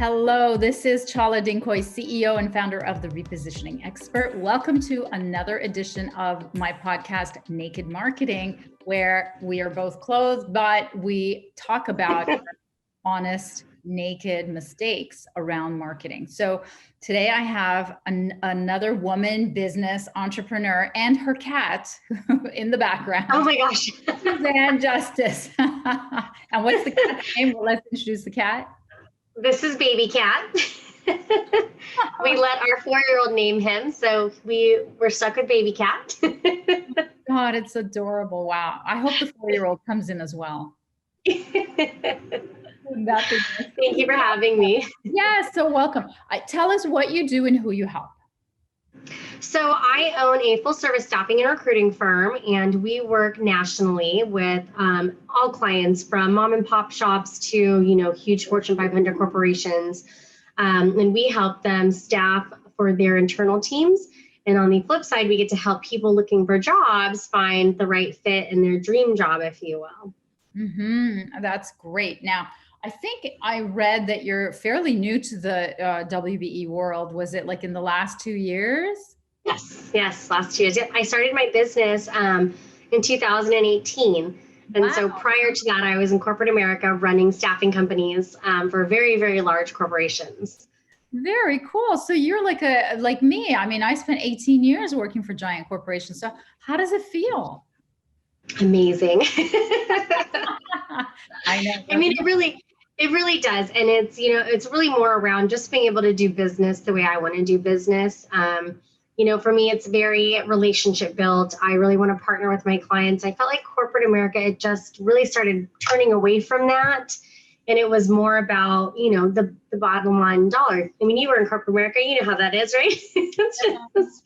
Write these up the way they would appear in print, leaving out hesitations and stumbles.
Hello, this is Chala Dincoy, CEO and founder of The Repositioning Expert. Welcome to another edition of my podcast, Naked Marketing, where we are both clothed, but we talk about honest, naked mistakes around marketing. So today I have another woman business entrepreneur and her cat in the background. Oh my gosh. Suzanne Justice. And what's the cat's name? Well, let's introduce the cat. This is baby cat. We let our 4-year-old name him, so we're stuck with baby cat. God, it's adorable. Wow. I hope the 4-year-old comes in as well. Thank you for having me. Yeah, so welcome. Tell us what you do and who you help. So I own a full service staffing and recruiting firm, and we work nationally with all clients from mom and pop shops to, huge Fortune 500 corporations. And we help them staff for their internal teams. And on the flip side, we get to help people looking for jobs find the right fit in their dream job, if you will. Mm-hmm. That's great. Now, I think I read that you're fairly new to the WBE world. Was it like in the last 2 years? Yes, last 2 years. Yep. I started my business in 2018. And so prior to that, I was in corporate America running staffing companies for very, very large corporations. Very cool. So you're like me. I mean, I spent 18 years working for giant corporations. So how does it feel? Amazing. I know. I mean, it really does. And it's, it's really more around just being able to do business the way I want to do business. For me, it's very relationship built. I really want to partner with my clients. I felt like corporate America, it just really started turning away from that. And it was more about, the bottom line dollar. I mean, you were in corporate America, you know how that is, right?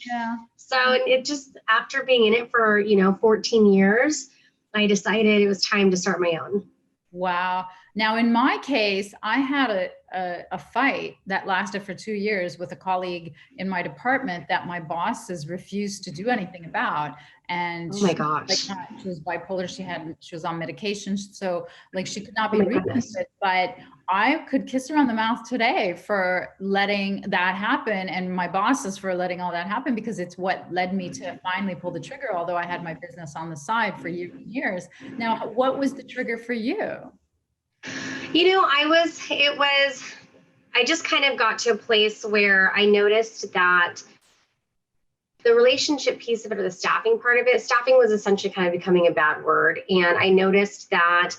Yeah. So it just, after being in it for, 14 years, I decided it was time to start my own. Wow. Now, in my case, I had a fight that lasted for 2 years with a colleague in my department that my bosses refused to do anything about. And oh my gosh, she was bipolar. She was on medication. So she could not be reached with, but I could kiss her on the mouth today for letting that happen. And my bosses for letting all that happen, because it's what led me to finally pull the trigger. Although I had my business on the side for years. Now, what was the trigger for you? I just kind of got to a place where I noticed that the relationship piece of it, or the staffing part of it, staffing was essentially kind of becoming a bad word. And I noticed that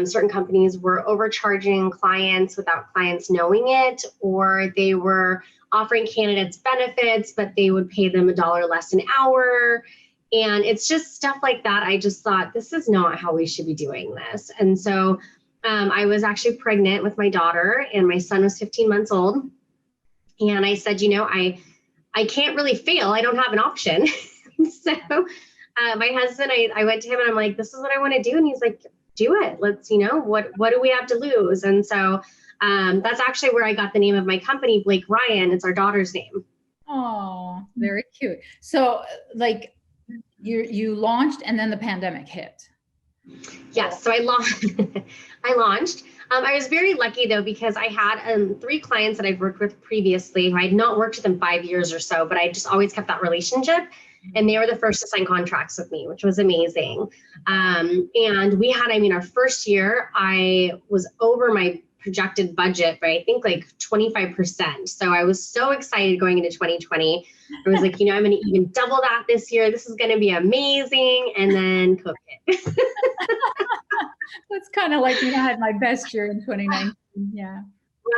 certain companies were overcharging clients without clients knowing it, or they were offering candidates benefits, but they would pay them $1 less an hour. And it's just stuff like that. I just thought, this is not how we should be doing this. And so I was actually pregnant with my daughter, and my son was 15 months old. And I said, I can't really fail. I don't have an option. So my husband, I went to him and I'm like, this is what I want to do. And he's like, do it. Let's, what do we have to lose? And so that's actually where I got the name of my company, Blake Rian. It's our daughter's name. Oh, very cute. So you launched and then the pandemic hit. Yes. So I launched. I was very lucky though, because I had 3 clients that I've worked with previously who I had not worked with in 5 years or so, but I just always kept that relationship. And they were the first to sign contracts with me, which was amazing. And we had, our first year, I was over my projected budget by I think 25%. So I was so excited going into 2020. I was like, I'm going to even double that this year. This is going to be amazing. And then COVID. That's kind of like, I had my best year in 2019. Yeah.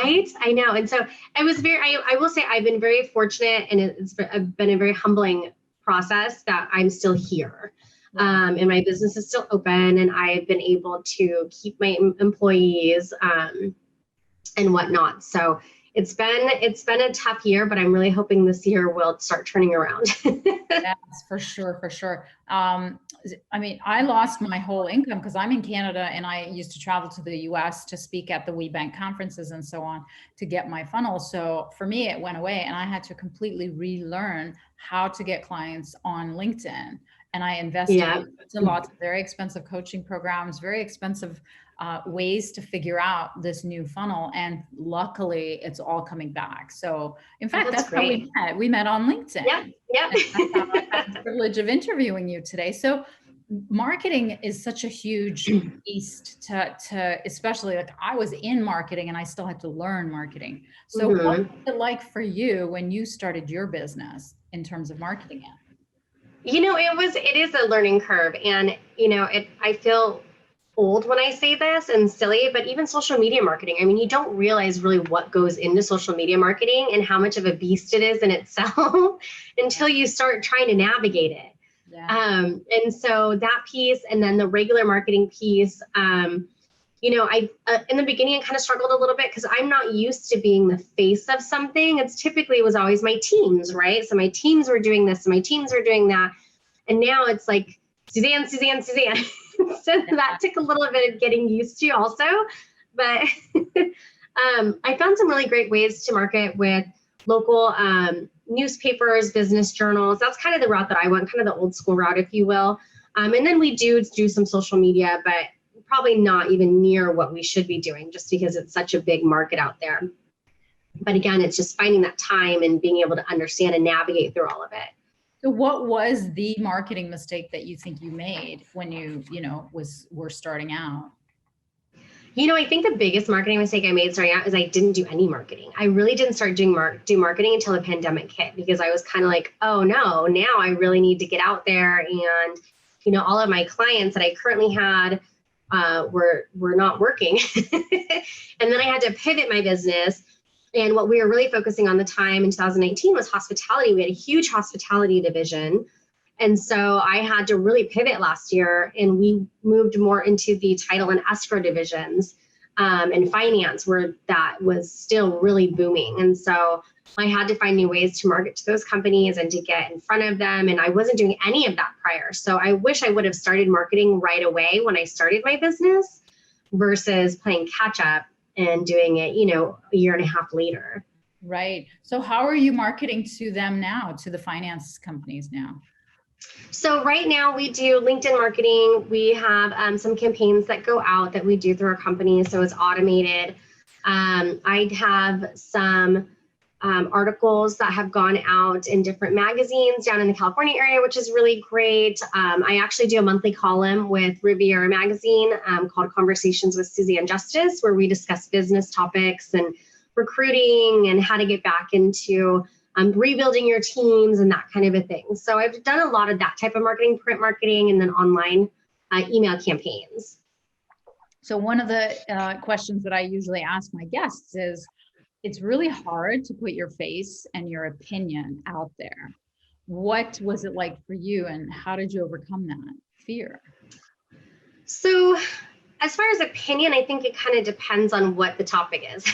Right. I know. And so I was I will say I've been very fortunate, and it's been a very humbling process that I'm still here. And my business is still open, and I've been able to keep my employees and whatnot. So it's been a tough year, but I'm really hoping this year will start turning around. Yes, for sure. I lost my whole income because I'm in Canada, and I used to travel to the US to speak at the WeBank conferences and so on to get my funnel. So for me, it went away, and I had to completely relearn how to get clients on LinkedIn. And I invested Yeah. in lots of very expensive coaching programs, very expensive ways to figure out this new funnel. And luckily, it's all coming back. So in fact, that's how we met. We met on LinkedIn. Yep. Yep. And that's how I had the privilege of interviewing you today. So marketing is such a huge beast to especially, like, I was in marketing and I still had to learn marketing. So what was it like for you when you started your business in terms of marketing it? It is a learning curve. And, I feel old when I say this and silly, but even social media marketing, I mean, you don't realize really what goes into social media marketing and how much of a beast it is in itself until you start trying to navigate it. Yeah. And so that piece, and then the regular marketing piece, I in the beginning, I kind of struggled a little bit because I'm not used to being the face of something. It was always my teams, right? So my teams were doing this, my teams were doing that. And now it's like, Suzanne. So that took a little bit of getting used to also. But I found some really great ways to market with local newspapers, business journals. That's kind of the route that I went, kind of the old school route, if you will. And then we do some social media, but probably not even near what we should be doing just because it's such a big market out there. But again, it's just finding that time and being able to understand and navigate through all of it. So what was the marketing mistake that you think you made when you were starting out? I think the biggest marketing mistake I made starting out is I didn't do any marketing. I really didn't start do marketing until the pandemic hit, because I was kind of like, oh no, now I really need to get out there. And, all of my clients that I currently had were not working. And then I had to pivot my business. And what we were really focusing on the time in 2019 was hospitality. We had a huge hospitality division. And so I had to really pivot last year, and we moved more into the title and escrow divisions and finance, where that was still really booming. And so I had to find new ways to market to those companies and to get in front of them. And I wasn't doing any of that prior. So I wish I would have started marketing right away when I started my business versus playing catch up and doing it, a year and a half later. Right. So how are you marketing to them now, to the finance companies now? So right now we do LinkedIn marketing. We have some campaigns that go out that we do through our company. So it's automated. I have some articles that have gone out in different magazines down in the California area, which is really great. I actually do a monthly column with Riviera magazine called Conversations with Suzanne O'Brien-Justice, where we discuss business topics and recruiting and how to get back into rebuilding your teams and that kind of a thing. So I've done a lot of that type of marketing, print marketing, and then online email campaigns. So one of the questions that I usually ask my guests is, it's really hard to put your face and your opinion out there. What was it like for you, and how did you overcome that fear? So as far as opinion, I think it kind of depends on what the topic is.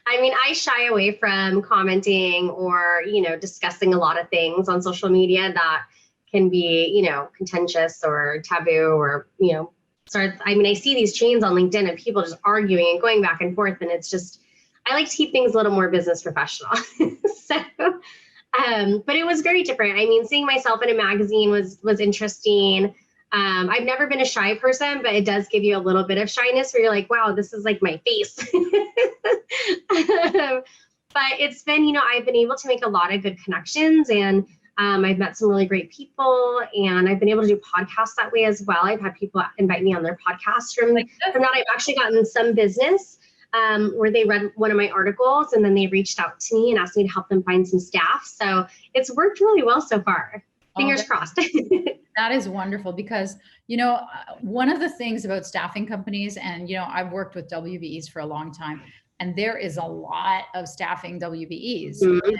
I mean, I shy away from commenting or, discussing a lot of things on social media that can be, contentious or taboo or, I see these chains on LinkedIn of people just arguing and going back and forth. And it's just, I like to keep things a little more business professional. But it was very different. I mean, seeing myself in a magazine was interesting. I've never been a shy person, but it does give you a little bit of shyness where you're like, wow, this is like my face. But it's been, I've been able to make a lot of good connections, and I've met some really great people, and I've been able to do podcasts that way as well. I've had people invite me on their podcasts from that. I've actually gotten some business where they read one of my articles and then they reached out to me and asked me to help them find some staff. So it's worked really well so far. Fingers crossed. That is wonderful, because, one of the things about staffing companies, and, I've worked with WBEs for a long time, and there is a lot of staffing WBEs. Mm-hmm.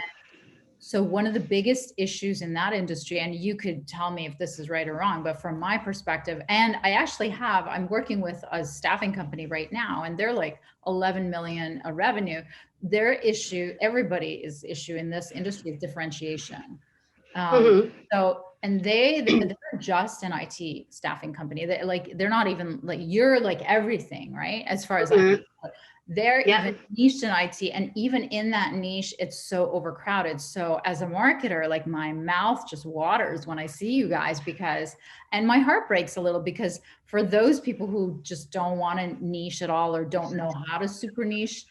So one of the biggest issues in that industry, and you could tell me if this is right or wrong, but from my perspective, and I'm working with a staffing company right now, and they're like 11 million a revenue. Everybody's issue in this industry is differentiation. So, and they're just an IT staffing company. They're not even like, you're like everything, right? As far as they're even niched in IT. And even in that niche, it's so overcrowded. So as a marketer, like my mouth just waters when I see you guys and my heart breaks a little, because for those people who just don't want to niche at all, or don't know how to super niche,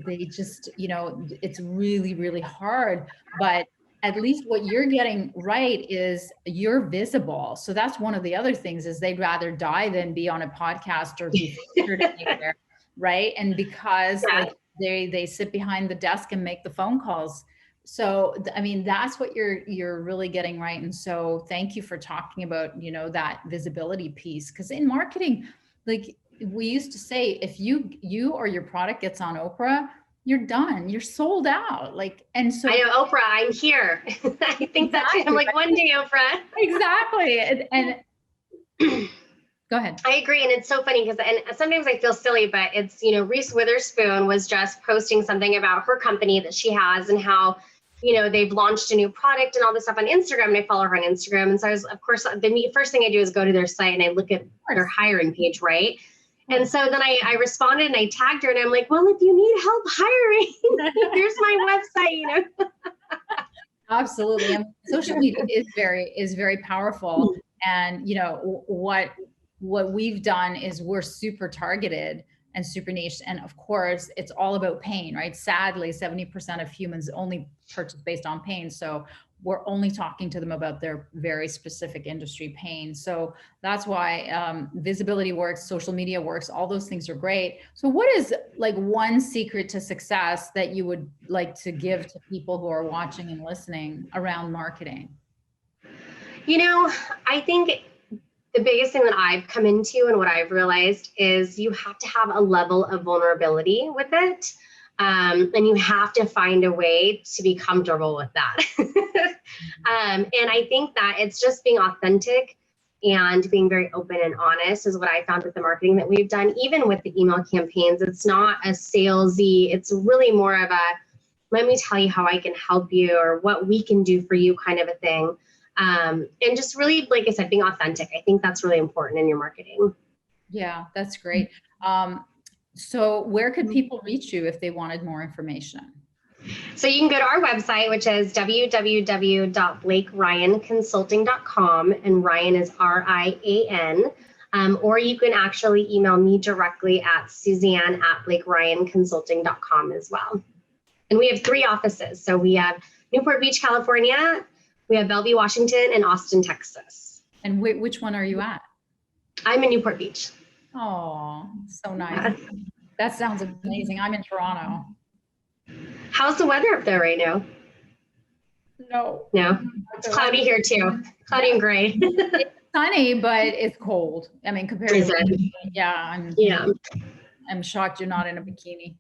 they just, it's really, really hard. But at least what you're getting right is you're visible. So that's one of the other things, is they'd rather die than be on a podcast or be featured anywhere, right? And because like they sit behind the desk and make the phone calls. So, I mean, that's what you're really getting right. And so thank you for talking about, that visibility piece. Because in marketing, like we used to say, if you or your product gets on Oprah, you're done. You're sold out. Like, and so I know, Oprah, I'm here. I think that's it. I'm like, one day, Oprah. Exactly. And go ahead. I agree. And it's so funny because, and sometimes I feel silly, but it's, Reese Witherspoon was just posting something about her company that she has and how, they've launched a new product and all this stuff on Instagram, and I follow her on Instagram. And so of course, the first thing I do is go to their site and I look at their hiring page, right? And so then I responded and I tagged her and I'm like, well, if you need help hiring, here's my website, Absolutely. And social media is very powerful. And, what we've done is we're super targeted and super niche. And of course, it's all about pain, right? Sadly, 70% of humans only purchase based on pain. So we're only talking to them about their very specific industry pain. So that's why visibility works, social media works, all those things are great. So what is like one secret to success that you would like to give to people who are watching and listening around marketing? I think the biggest thing that I've come into and what I've realized is you have to have a level of vulnerability with it. And you have to find a way to be comfortable with that. And I think that it's just being authentic and being very open and honest is what I found with the marketing that we've done. Even with the email campaigns, it's not a salesy, it's really more of a, let me tell you how I can help you or what we can do for you kind of a thing. And just really, like I said, being authentic. I think that's really important in your marketing. Yeah, that's great. So where could people reach you if they wanted more information? So you can go to our website, which is www.blakeryanconsulting.com, and Rian is Rian. Or you can actually email me directly at Suzanne@blakeryanconsulting.com as well. And we have 3 offices. So we have Newport Beach, California, we have Bellevue, Washington, and Austin, Texas. And which one are you at? I'm in Newport Beach. Oh, so nice. That sounds amazing. I'm in Toronto. How's the weather up there right now? No. It's cloudy here too. Cloudy and gray. It's sunny, but it's cold. I mean, compared to I'm shocked you're not in a bikini.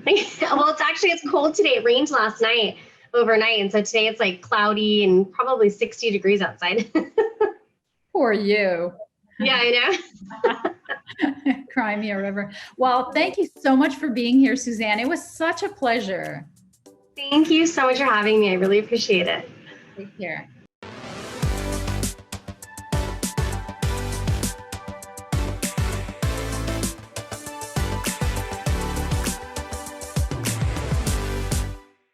Well, it's cold today. It rained last night overnight, and so today it's like cloudy and probably 60 degrees outside. Poor you. Yeah, I know. Cry me a river. Well, thank you so much for being here, Suzanne. It was such a pleasure. Thank you so much for having me. I really appreciate it. Take care.